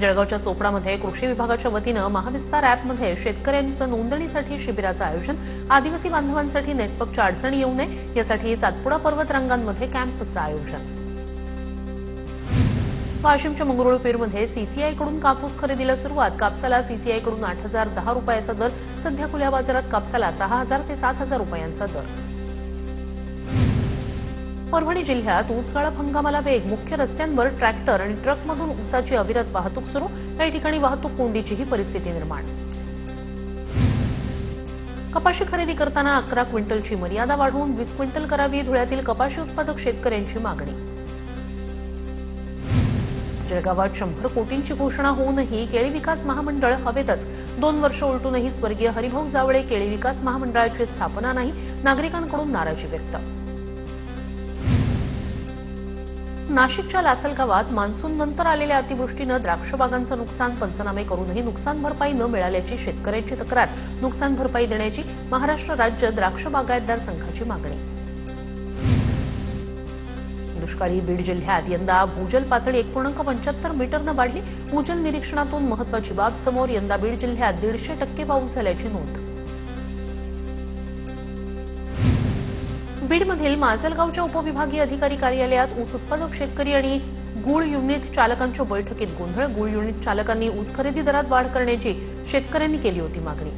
जळगावच्या चोपडामध्ये कृषी विभागाच्या वतीनं महाविस्तार ॲपमध्ये शेतकऱ्यांच्या नोंदणीसाठी शिबिराचं आयोजन. आदिवासी बांधवांसाठी नेटवर्कच्या अडचणी येऊ नये यासाठी सातपुडा पर्वत रांगांमध्ये कॅम्पचं आयोजन. वाशिमच्या मंगरुळपीरमध्ये सीसीआयकडून कापूस खरेदीला सुरुवात. कापसाला सीसीआयकडून 8,010 रुपयाचा दर. सध्या खुल्या बाजारात कापसाला 6,000 ते 7,000 रुपयांचा दर. परभणी जिल्ह्यात ऊस गाळप हंगामाला वेग. मुख्य रस्त्यांवर ट्रॅक्टर आणि ट्रकमधून ऊसाची अविरत वाहतूक सुरू. काही ठिकाणी वाहतूक कोंडीचीही परिस्थिती निर्माण. कपाशी खरेदी करताना 11 क्विंटलची मर्यादा वाढवून 20 क्विंटल करावी. धुळ्यातील कपाशी उत्पादक शेतकऱ्यांची मागणी. जळगावात 100 कोटींची घोषणा होऊनही केळी विकास महामंडळ हवेतच. 2 वर्ष उलटूनही स्वर्गीय हरिभाऊ जावळे केळी विकास महामंडळाची स्थापना नाही. नागरिकांकडून नाराजी व्यक्त. नाशिकच्या लासलगावात मान्सूननंतर आलेल्या अतिवृष्टीनं द्राक्ष बागांचं नुकसान. पंचनामे करूनही नुकसान भरपाई न मिळाल्याची शेतकऱ्यांची तक्रार. नुकसान भरपाई देण्याची महाराष्ट्र राज्य द्राक्ष बागायतदार संघाची मागणी. दुष्काळी बीड जिल्ह्यात यंदा भूजल पातळी 1.75 मीटरनं वाढली. भूजल निरीक्षणातून महत्वाची बाब समोर. यंदा बीड जिल्ह्यात 150% पाऊस झाल्याची नोंद. बीडमधील माजलगावच्या उपविभागीय अधिकारी कार्यालयात ऊस उत्पादक शेतकरी आणि गूळ युनिट चालकांच्या बैठकीत गोंधळ. गूळ युनिट चालकांनी ऊस खरेदी दरात वाढ करण्याची शेतकऱ्यांनी केली होती मागणी.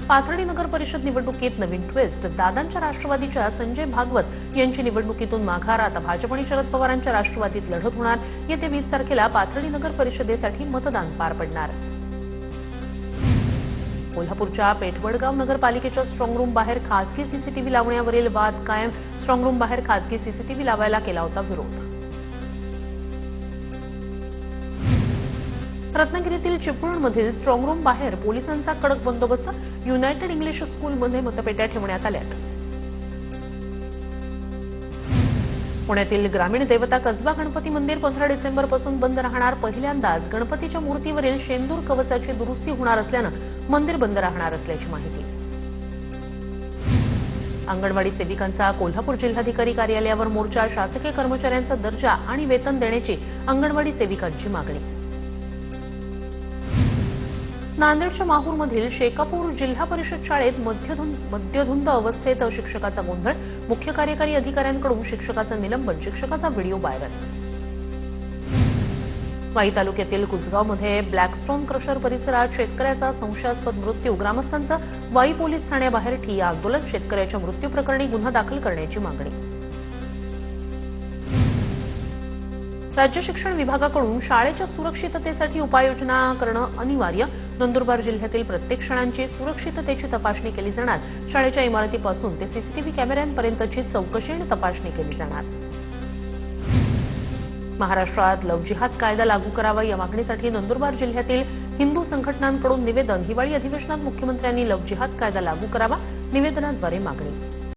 पाथर्डी नगर परिषद निवडणुकीत नवीन ट्विस्ट. दादांच्या राष्ट्रवादीच्या संजय भागवत यांची निवडणुकीतून माघार. आता भाजप आणि शरद पवारांच्या राष्ट्रवादीत लढत होणार. येत्या 20 तारखेला पाथर्डी नगर परिषदेसाठी मतदान पार पडणार. कोल्हापूरच्या पेठवडगाव नगरपालिकेच्या स्ट्रॉंगरूम बाहेर खासगी सीसीटीव्ही लावण्यावरील वाद कायम. स्ट्रॉंगरूम बाहेर खासगी सीसीटीव्ही लावायला केला होता विरोध. रत्नागिरीतील चिपळूणमधील स्ट्रॉंगरूम बाहेर पोलिसांचा कडक बंदोबस्त. युनायटेड इंग्लिश स्कूलमध्ये मतपेट्या ठेवण्यात आल्यात. पुण्यातील ग्रामीण देवता कसबा गणपती मंदिर 15 डिसेंबरपासून बंद राहणार. पहिल्यांदाच गणपतीच्या मूर्तीवरील शेंदूर कवचाची दुरुस्ती होणार असल्यानं मंदिर बंद राहणार असल्याची माहिती. अंगणवाडी सेविकांचा कोल्हापूर जिल्हाधिकारी कार्यालयावर मोर्चा. शासकीय कर्मचाऱ्यांचा दर्जा आणि वेतन देण्याची अंगणवाडी सेविकांची मागणी. नांदेडच्या माहूरमधील शेकापूर जिल्हा परिषद शाळेत मद्यधुंद अवस्थेत शिक्षकाचा गोंधळ. मुख्य कार्यकारी अधिकाऱ्यांकडून शिक्षकाचं निलंबन. शिक्षकाचा व्हिडिओ व्हायरल. वाई तालुक्यातील कुसगावमध्ये ब्लॅकस्टोन क्रशर परिसरात शेतकऱ्याचा संशयास्पद मृत्यू. ग्रामस्थांचं वाई पोलीस ठाण्याबाहेर ठिय्या आंदोलन. शेतकऱ्याच्या मृत्यूप्रकरणी गुन्हा दाखल करण्याची मागणी. राज्य शिक्षण विभागाकडून शाळेच्या सुरक्षिततेसाठी उपाययोजना करणं अनिवार्य. नंदुरबार जिल्ह्यातील प्रत्येक शाळांची सुरक्षिततेची तपासणी केली जाणार. शाळेच्या इमारतीपासून ते सीसीटीव्ही कॅमेऱ्यांपर्यंतची चौकशी आणि तपासणी केली जाणार. महाराष्ट्रात लव्ह जिहाद कायदा लागू करावा या मागणीसाठी नंदुरबार जिल्ह्यातील हिंदू संघटनांकडून निवेदन. हिवाळी अधिवेशनात मुख्यमंत्र्यांनी लव्ह जिहाद कायदा लागू करावा. निवेदनाद्वारे मागणी.